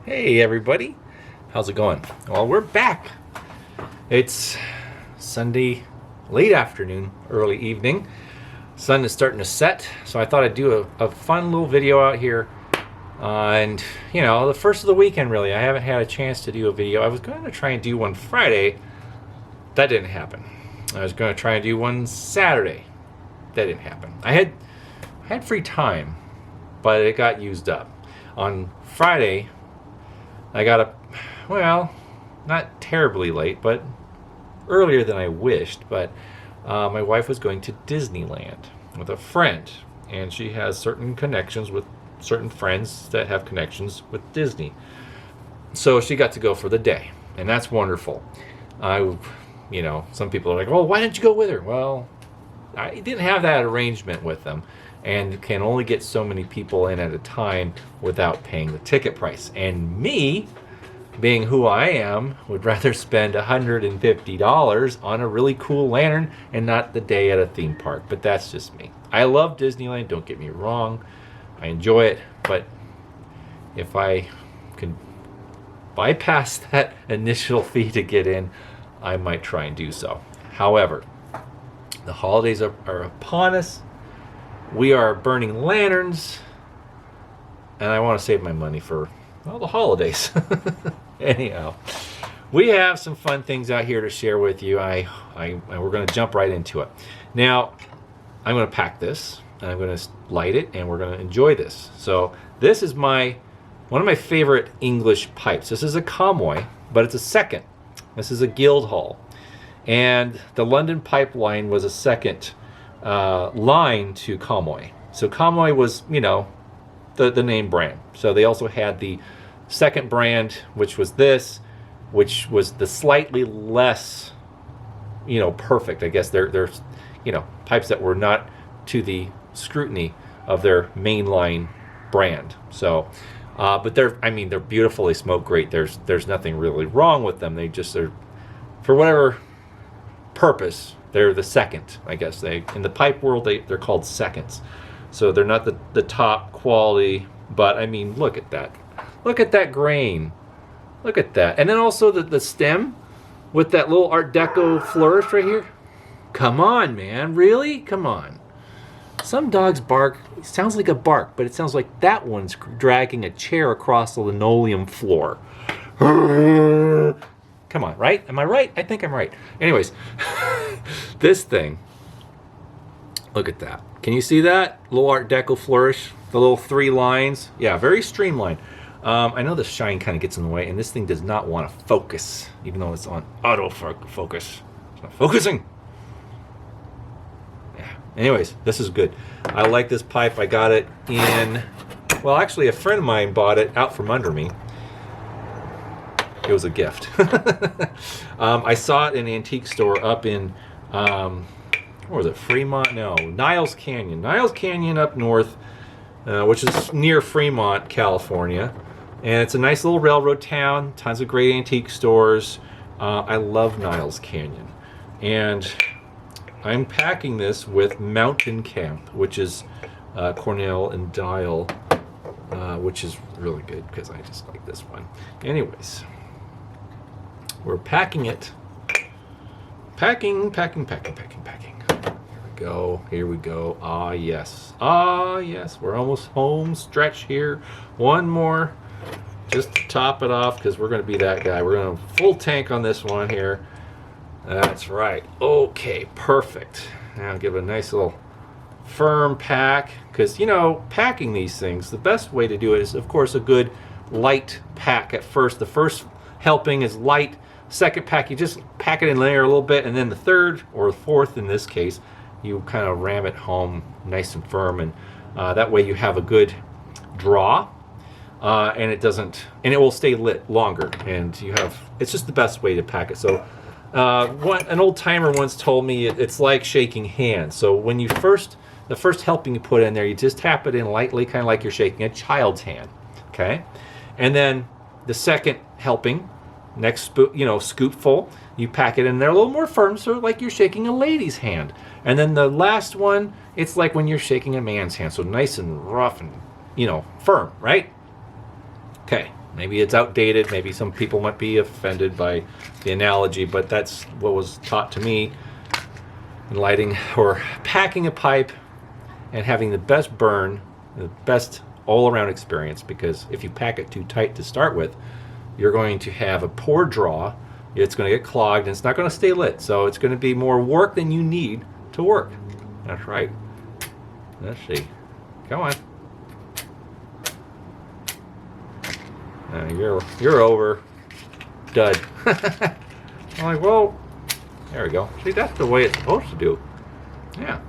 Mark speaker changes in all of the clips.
Speaker 1: Hey everybody, how's it going? Well, we're back. It's Sunday, late afternoon, early evening. Sun is starting to set, so I thought I'd do a fun little video out here. And, the first of the weekend, really. I haven't had a chance to do a video. I was going to try and do one Friday. That didn't happen. I was going to try and do one Saturday. That didn't happen. I had free time, but it got used up. On Friday, I got up, not terribly late, but earlier than I wished. But my wife was going to Disneyland with a friend, and she has certain connections with certain friends that have connections with Disney. So she got to go for the day, and that's wonderful. Some people are like, "Oh, why didn't you go with her?" Well, I didn't have that arrangement with them, and can only get so many people in at a time without paying the ticket price. And me, being who I am, would rather spend $150 on a really cool lantern and not the day at a theme park. But that's just me. I love Disneyland, don't get me wrong. I enjoy it, but if I can bypass that initial fee to get in, I might try and do so. However, the holidays are upon us. We are burning lanterns, and I want to save my money for, the holidays. Anyhow, we have some fun things out here to share with you. We're going to jump right into it. Now, I'm going to pack this, and I'm going to light it, and we're going to enjoy this. So this is one of my favorite English pipes. This is a Comoy, but it's a second. This is a Guildhall. And the London pipeline was a second line to Comoy. So Comoy was, the name brand. So they also had the second brand, which was this, which was the slightly less, perfect. I guess they're pipes that were not to the scrutiny of their mainline brand. So, but they're beautiful. They smoke great. There's nothing really wrong with them. They just are, for whatever purpose, they're the second. I guess in the pipe world they're called seconds. So they're not the top quality, but look at that. Look at that grain. Look at that. And then also the stem with that little Art Deco flourish right here. Come on, man. Really? Come on. Some dogs bark. It sounds like a bark, but it sounds like that one's dragging a chair across the linoleum floor. Come on, right? Am I right? I think I'm right. Anyways, this thing. Look at that. Can you see that? Little Art Deco flourish. The little 3 lines. Yeah, very streamlined. I know the shine kind of gets in the way, and this thing does not want to focus, even though it's on auto focus. It's not focusing. Yeah. Anyways, this is good. I like this pipe. I got it actually a friend of mine bought it out from under me. It was a gift. I saw it in an antique store up in, where was it? Fremont? No, Niles Canyon. Niles Canyon up north, which is near Fremont, California. And it's a nice little railroad town. Tons of great antique stores. I love Niles Canyon. And I'm packing this with Mountain Camp, which is Cornell and Dial, which is really good because I just like this one. Anyways. We're packing it. Packing. Here we go. Ah, yes. We're almost home stretch here. One more. Just to top it off, because we're going to be that guy. We're going to full tank on this one here. That's right. Okay, perfect. Now give it a nice little firm pack. Because, packing these things, the best way to do it is, of course, a good light pack at first. The first helping is light. Second pack, you just pack it in there a little bit, and then the third or the fourth in this case, you kind of ram it home nice and firm, and that way you have a good draw, and it will stay lit longer, and it's just the best way to pack it. So an old timer once told me it's like shaking hands. So when the first helping you put in there, you just tap it in lightly, kind of like you're shaking a child's hand, okay? And then the second helping, next scoopful, you pack it in there a little more firm, so like you're shaking a lady's hand. And then the last one, it's like when you're shaking a man's hand, so nice and rough and firm, right? Okay, Maybe it's outdated. Maybe some people might be offended by the analogy, but that's what was taught to me in lighting or packing a pipe and having the best burn, the best all-around experience. Because if you pack it too tight to start with, you're going to have a poor draw. It's going to get clogged, and it's not going to stay lit. So it's going to be more work than you need to work. That's right. Let's see. Come on. You're over. Dud. I'm like, well, there we go. See, that's the way it's supposed to do. Yeah.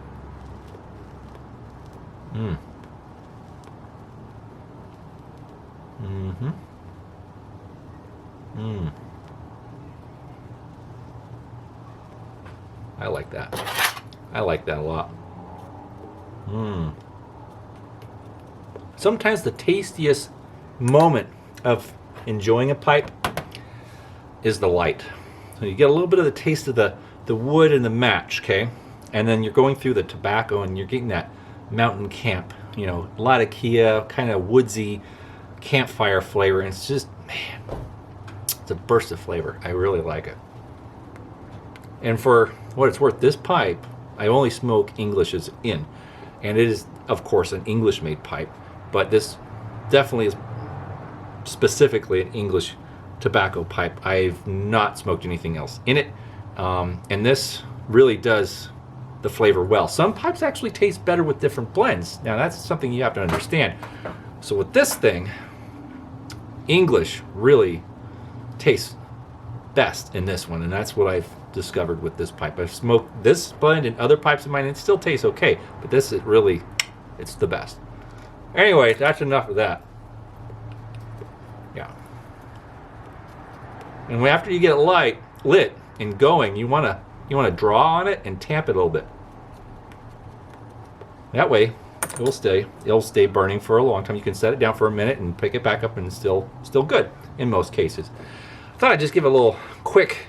Speaker 1: I like that. I like that a lot. Sometimes the tastiest moment of enjoying a pipe is the light. So you get a little bit of the taste of the wood and the match, okay? And then you're going through the tobacco and you're getting that mountain camp, you know, a lot of Kia, kind of woodsy campfire flavor. And it's just, man, it's a burst of flavor. I really like it. And for what it's worth, this pipe, I only smoke Englishes in. And it is, of course, an English-made pipe. But this definitely is specifically an English tobacco pipe. I've not smoked anything else in it. And this really does the flavor well. Some pipes actually taste better with different blends. Now, that's something you have to understand. So with this thing, English really tastes best in this one. And that's what I've discovered with this pipe. I've smoked this blend in other pipes of mine, and it still tastes okay, but this is really, it's the best. Anyway, that's enough of that. Yeah. And after you get it lit and going, you want to draw on it and tamp it a little bit. That way, it'll stay burning for a long time. You can set it down for a minute and pick it back up, and it's still good in most cases. I thought I'd just give a little quick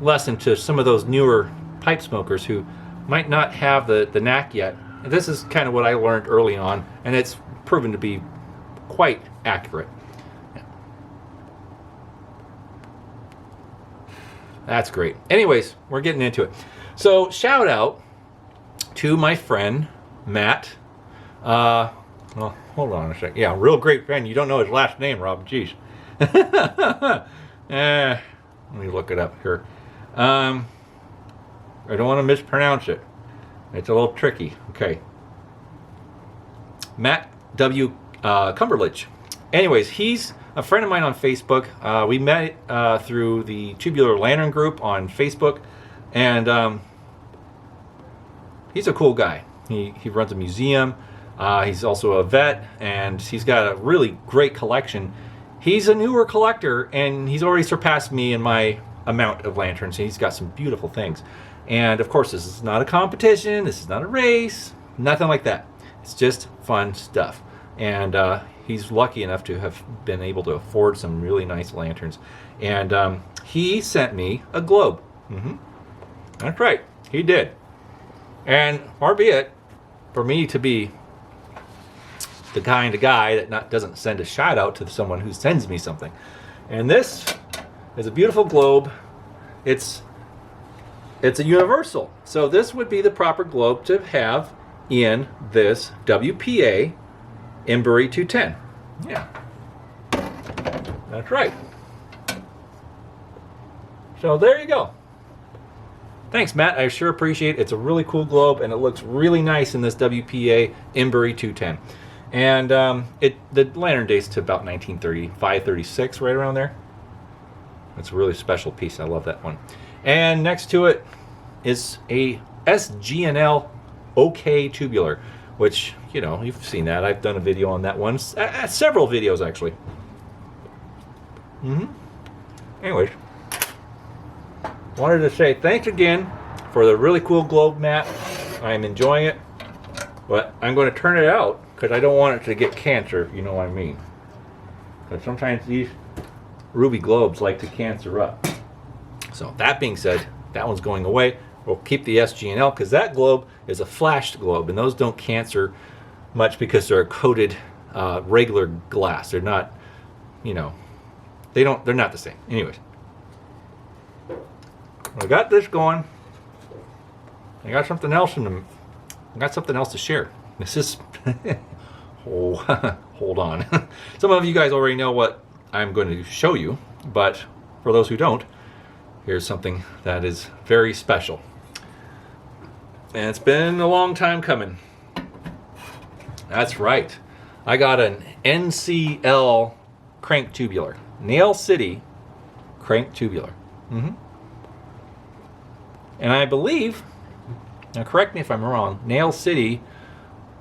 Speaker 1: lesson to some of those newer pipe smokers who might not have the knack yet. And this is kind of what I learned early on, and it's proven to be quite accurate. That's great. Anyways, we're getting into it. So shout out to my friend Matt. Well, hold on a second. Yeah, real great friend. You don't know his last name, Rob. Jeez. Let me look it up here. I don't want to mispronounce it. It's a little tricky. Okay. Matt W. Cumberledge. Anyways, he's a friend of mine on Facebook. We met through the Tubular Lantern group on Facebook, and he's a cool guy. He runs a museum. He's also a vet, and he's got a really great collection. He's a newer collector, and he's already surpassed me in my amount of lanterns. He's got some beautiful things. And of course, this is not a competition. This is not a race. Nothing like that. It's just fun stuff. And he's lucky enough to have been able to afford some really nice lanterns. And he sent me a globe. That's right. He did. And far be it for me to be the kind of guy that doesn't send a shout out to someone who sends me something. And this is a beautiful globe. It's a universal. So this would be the proper globe to have in this WPA Embury 210. Yeah. That's right. So there you go. Thanks, Matt. I sure appreciate it. It's a really cool globe, and it looks really nice in this WPA Embury 210. And the lantern dates to about 1935, 36, right around there. It's a really special piece. I love that one. And next to it is a SG&L OK Tubular, which, you know, you've seen that. I've done a video on that one. Several videos, actually. Anyways, wanted to say thanks again for the really cool globe, Matt. I'm enjoying it. But I'm going to turn it out because I don't want it to get cancer, if you know what I mean. Because sometimes these ruby globes like to cancer up. So that being said, that one's going away. We'll keep the SG&L because that globe is a flashed globe, and those don't cancer much because they're a coated regular glass. They're not you know, they're not the same. Anyways, I got this going. I got something else to share. This is oh, hold on. Some of you guys already know what I'm going to show you, but for those who don't, here's something that is very special. And it's been a long time coming. That's right. I got an NCL crank tubular. Nail City crank tubular. And I believe, now correct me if I'm wrong, Nail City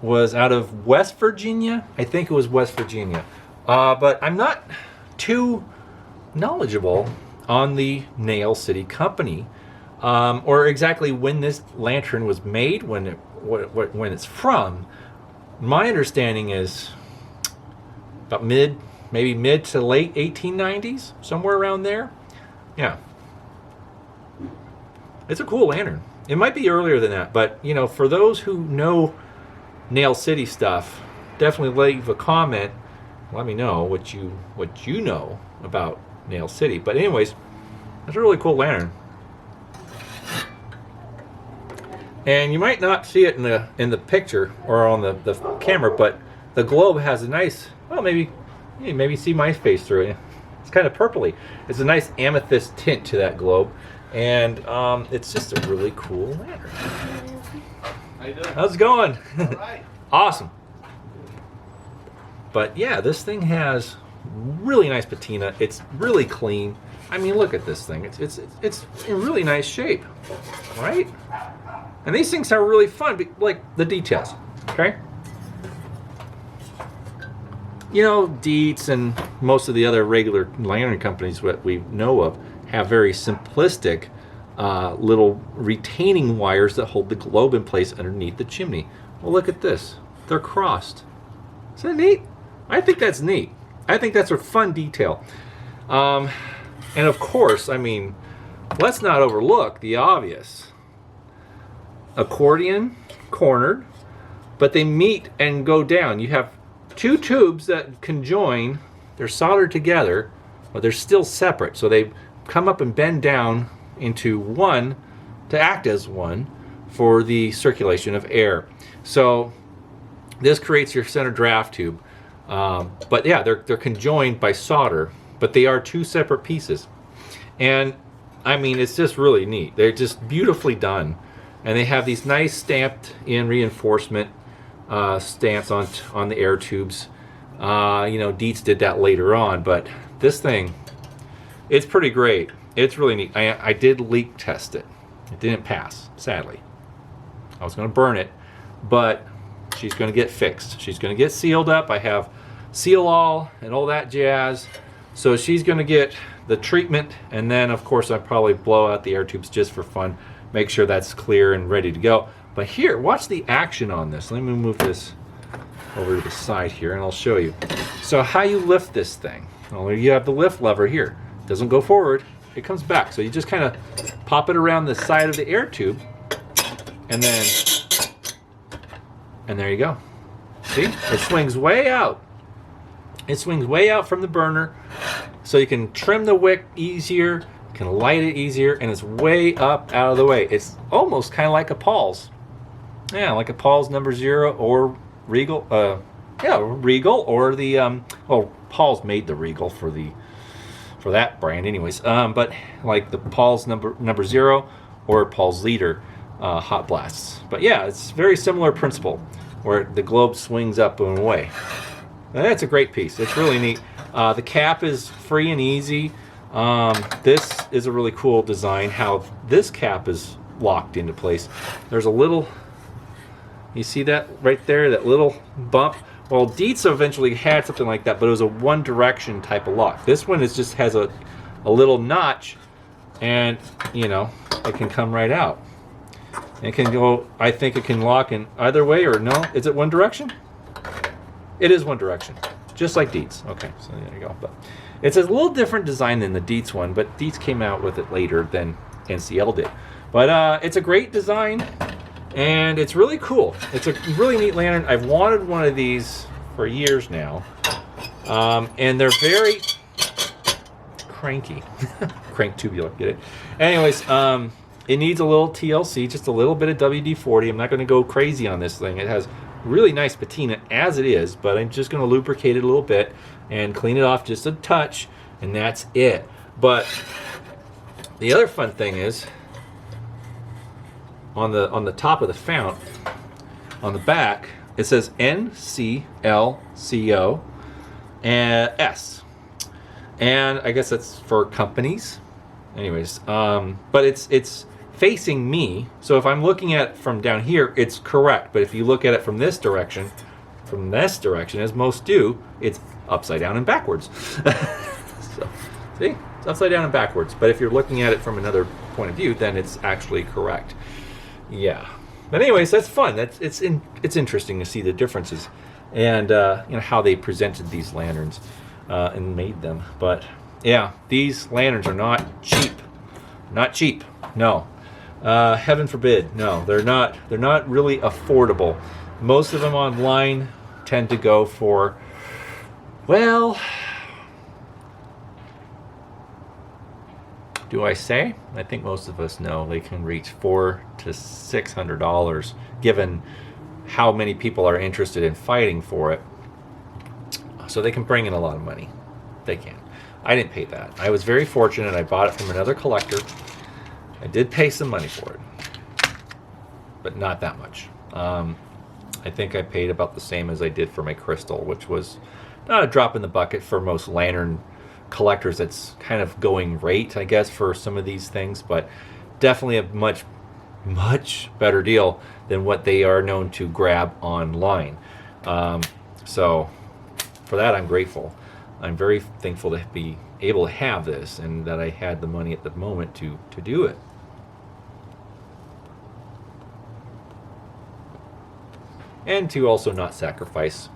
Speaker 1: was out of West Virginia. I think it was West Virginia. But I'm not too knowledgeable on the Nail City company, or exactly when this lantern was made, when it's from. My understanding is about maybe mid to late 1890s, somewhere around there. Yeah. It's a cool lantern. It might be earlier than that, but you know, for those who know Nail City stuff, definitely leave a comment. Let me know what you know about Nail City. But anyways, that's a really cool lantern. And you might not see it in the picture or on the camera, but the globe has a nice, well, maybe see my face through it. It's kind of purpley. It's a nice amethyst tint to that globe, and it's just a really cool lantern.
Speaker 2: How you doing?
Speaker 1: How's it going?
Speaker 2: All right.
Speaker 1: Awesome. But yeah, this thing has really nice patina. It's really clean. I mean, look at this thing. It's in really nice shape, right? And these things are really fun, like the details. Okay. You know, Dietz and most of the other regular lantern companies that we know of have very simplistic little retaining wires that hold the globe in place underneath the chimney. Well, look at this. They're crossed. Is that neat? I think that's neat. I think that's a fun detail. And of course, I mean, let's not overlook the obvious. Accordion, cornered, but they meet and go down. You have two tubes that conjoin. They're soldered together, but they're still separate. So they come up and bend down into one to act as one for the circulation of air. So this creates your center draft tube. But yeah, they're conjoined by solder, but they are two separate pieces. And I mean, it's just really neat. They're just beautifully done. And they have these nice stamped in reinforcement stamps on the air tubes. You know, Dietz did that later on, but this thing, it's pretty great. It's really neat. I did leak test it. It didn't pass, sadly. I was going to burn it, but she's going to get fixed. She's going to get sealed up. I have seal all and all that jazz. So she's going to get the treatment, and then of course I probably blow out the air tubes just for fun. Make sure that's clear and ready to go. But here, watch the action on this. Let me move this over to the side here and I'll show you. So how you lift this thing. Well, you have the lift lever here. It doesn't go forward, it comes back. So you just kind of pop it around the side of the air tube, and there you go. See? It swings way out. It swings way out from the burner, so you can trim the wick easier, can light it easier, and it's way up out of the way. It's almost kind of like a Paul's. Yeah, like a Paul's No.0 or Regal. Regal or the well, Paul's made the Regal for that brand, anyways. But like the Paul's No.0 or Paul's Leader hot blasts. But yeah, it's very similar principle where the globe swings up and away. And that's a great piece. It's really neat. The cap is free and easy. This is a really cool design, how this cap is locked into place. There's a little, you see that right there, that little bump? Well, Dietz eventually had something like that, but it was a one direction type of lock. This one just has a little notch, and you know, it can come right out. It can go, I think it can lock in either way, or no? Is it one direction? It is one direction, just like Dietz. Okay, so there you go. But it's a little different design than the Dietz one, but Dietz came out with it later than NCL did. But it's a great design, and it's really cool. It's a really neat lantern. I've wanted one of these for years now, And they're very cranky. Crank tubular, get it? Anyways, it needs a little TLC, just a little bit of WD-40. I'm not going to go crazy on this thing. It has really nice patina as it is, but I'm just going to lubricate it a little bit and clean it off just a touch, and that's it. But the other fun thing is on the top of the fount, on the back, it says NCLCO and S, and I guess that's for companies. Anyways, but it's facing me, so if I'm looking at it from down here, it's correct. But if you look at it from this direction, as most do, it's upside down and backwards. So, see, it's upside down and backwards. But if you're looking at it from another point of view, then it's actually correct. Yeah. But anyways, that's fun. It's interesting to see the differences and how they presented these lanterns and made them. But yeah, these lanterns are not cheap. Not cheap. No. Heaven forbid. No, they're not really affordable. Most of them online tend to go for, well, do I say? I think most of us know they can reach $400 to $600, given how many people are interested in fighting for it. So they can bring in a lot of money. They can. I didn't pay that. I was very fortunate. I bought it from another collector. I did pay some money for it, but not that much. I think I paid about the same as I did for my crystal, which was not a drop in the bucket for most lantern collectors. That's kind of going rate, I guess, for some of these things, but definitely a much better deal than what they are known to grab online. So for that, I'm grateful. I'm very thankful to be able to have this, and that I had the money at the moment to do it. And to also not sacrifice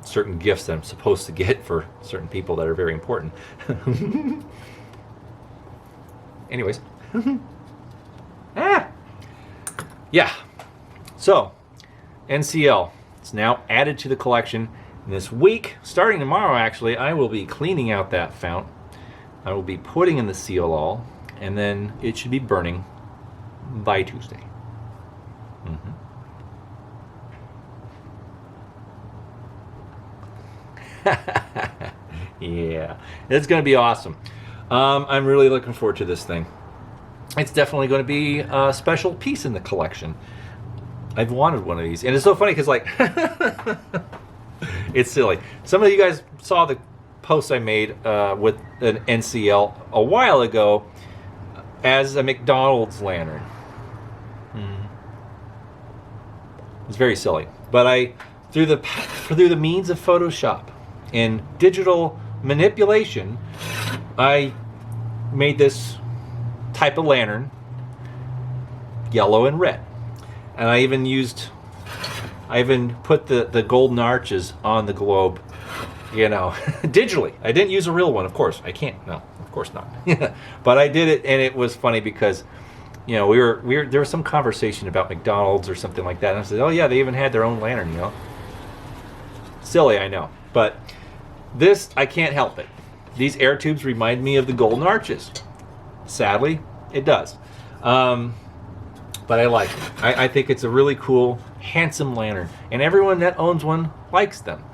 Speaker 1: certain gifts that I'm supposed to get for certain people that are very important. Anyways. Yeah. So, NCL. It's now added to the collection. And this week, starting tomorrow actually, I will be cleaning out that fount. I will be putting in the seal all, and then it should be burning by Tuesday. Mm-hmm. Yeah, it's going to be awesome. I'm really looking forward to this thing. It's definitely going to be a special piece in the collection. I've wanted one of these, and it's so funny because, like, it's silly. Some of you guys saw the post I made with an NCL a while ago as a McDonald's lantern. It's very silly, but through the means of Photoshop and digital manipulation, I made this type of lantern yellow and red, and I even put the golden arches on the globe, digitally. I didn't use a real one, of course. I can't. No, of course not. But I did it, and it was funny because, there was some conversation about McDonald's or something like that, and I said, oh yeah, they even had their own lantern, Silly, I know, but this, I can't help it. These air tubes remind me of the golden arches. Sadly, it does. But I like it. I think it's a really cool, handsome lantern, and everyone that owns one likes them,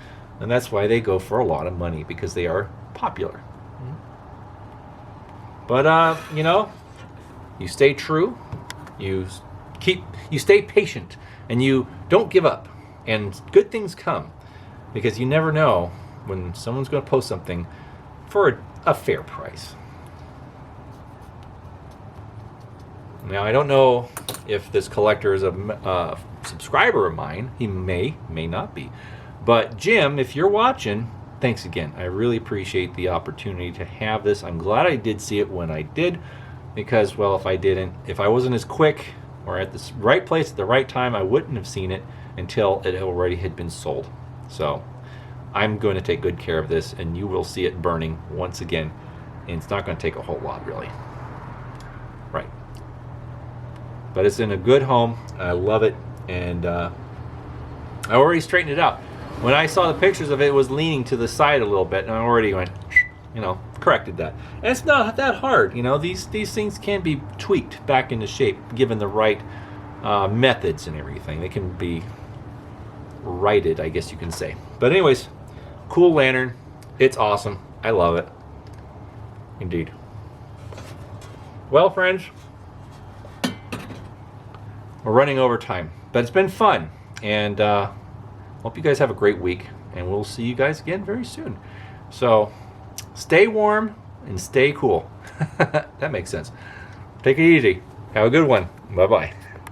Speaker 1: and that's why they go for a lot of money, because they are popular. But you stay true, you stay patient, and you don't give up, and good things come, because you never know when someone's going to post something for a fair price. Now, I don't know if this collector is a subscriber of mine. He may not be. But Jim, if you're watching, thanks again. I really appreciate the opportunity to have this. I'm glad I did see it when I did, because, well, if I wasn't as quick or at the right place at the right time, I wouldn't have seen it until it already had been sold. So I'm going to take good care of this, and you will see it burning once again, and it's not going to take a whole lot, really. Right. But it's in a good home. I love it, and I already straightened it out. When I saw the pictures of it, it was leaning to the side a little bit, and I already went, corrected that. And it's not that hard, these things can be tweaked back into shape given the right methods and everything. They can be righted, I guess you can say. But anyways, cool lantern. It's awesome. I love it. Indeed. Well, friends, we're running over time, but it's been fun, and hope you guys have a great week, and we'll see you guys again very soon. So stay warm and stay cool. That makes sense. Take it easy. Have a good one. Bye-bye.